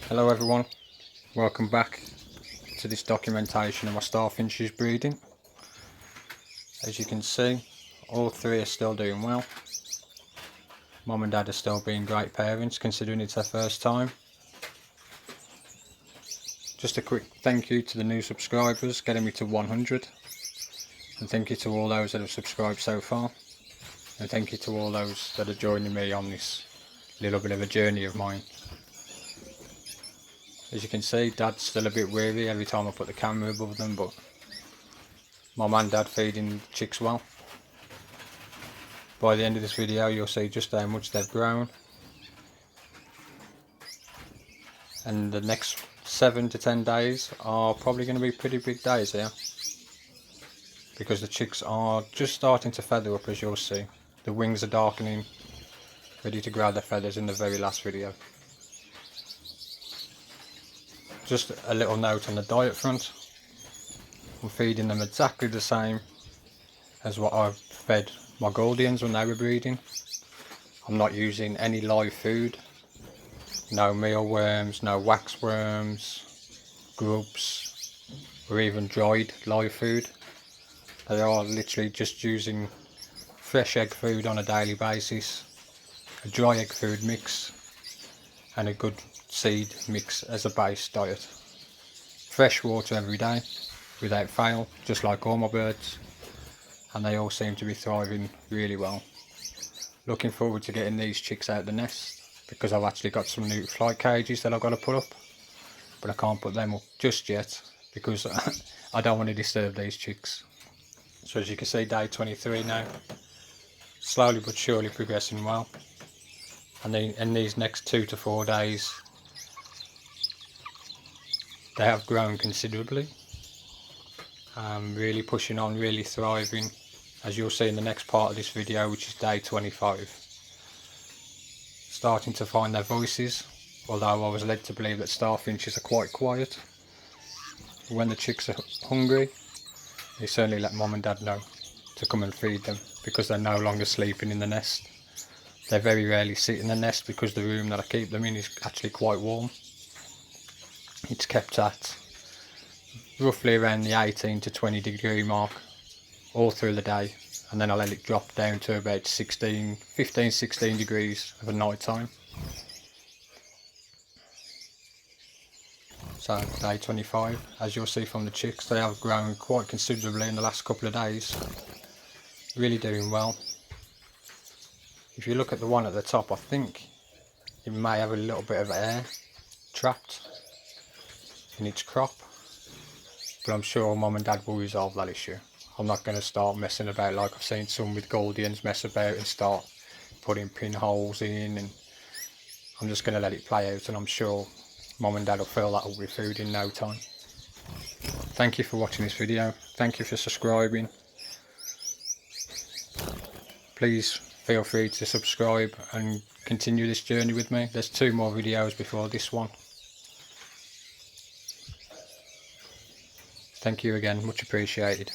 Hello everyone, welcome back to this documentation of my starfinches breeding. As you can see, all three are still doing well. Mum and Dad are still being great parents considering it's their first time. Just a quick thank you to the new subscribers getting me to 100, and thank you to all those that have subscribed so far, and thank you to all those that are joining me on this little bit of a journey of mine. As you can see, Dad's still a bit weary every time I put the camera above them, but Mum and Dad feeding chicks well. By the end of this video you'll see just how much they've grown, and the next 7 to 10 days are probably going to be pretty big days here, because the chicks are just starting to feather up. As you'll see, the wings are darkening, ready to grow their feathers in the very last video. Just a little note on the diet front, I'm feeding them exactly the same as what I've fed my Guardians when they were breeding. I'm not using any live food, no mealworms, no waxworms, grubs, or even dried live food. They are literally just using fresh egg food on a daily basis, a dry egg food mix, and a good seed mix as a base diet. Fresh water every day without fail, just like all my birds, and they all seem to be thriving really well. Looking forward to getting these chicks out the nest, because I've actually got some new flight cages that I've got to put up, but I can't put them up just yet because I don't want to disturb these chicks. So as you can see, day 23 now, slowly but surely progressing well, and then in these next 2 to 4 days they have grown considerably, really pushing on, really thriving, as you'll see in the next part of this video, which is day 25. Starting to find their voices, although I was led to believe that starfinches are quite quiet. When the chicks are hungry, they certainly let Mum and Dad know to come and feed them, because they're no longer sleeping in the nest. They very rarely sit in the nest because the room that I keep them in is actually quite warm. It's kept at roughly around the 18 to 20 degree mark all through the day, and then I let it drop down to about 15-16 degrees of a night time. So day 25, as you'll see from the chicks, they have grown quite considerably in the last couple of days, really doing well. If you look at the one at the top, I think it may have a little bit of air trapped in its crop, but I'm sure Mum and Dad will resolve that issue. I'm not going to start messing about like I've seen some with Guardians mess about and start putting pinholes in, and I'm just going to let it play out, and I'm sure Mum and Dad will fill that up with food in no time. Thank you for watching this video, thank you for subscribing. Please feel free to subscribe and continue this journey with me. There's 2 more videos before this one. Thank you again, much appreciated.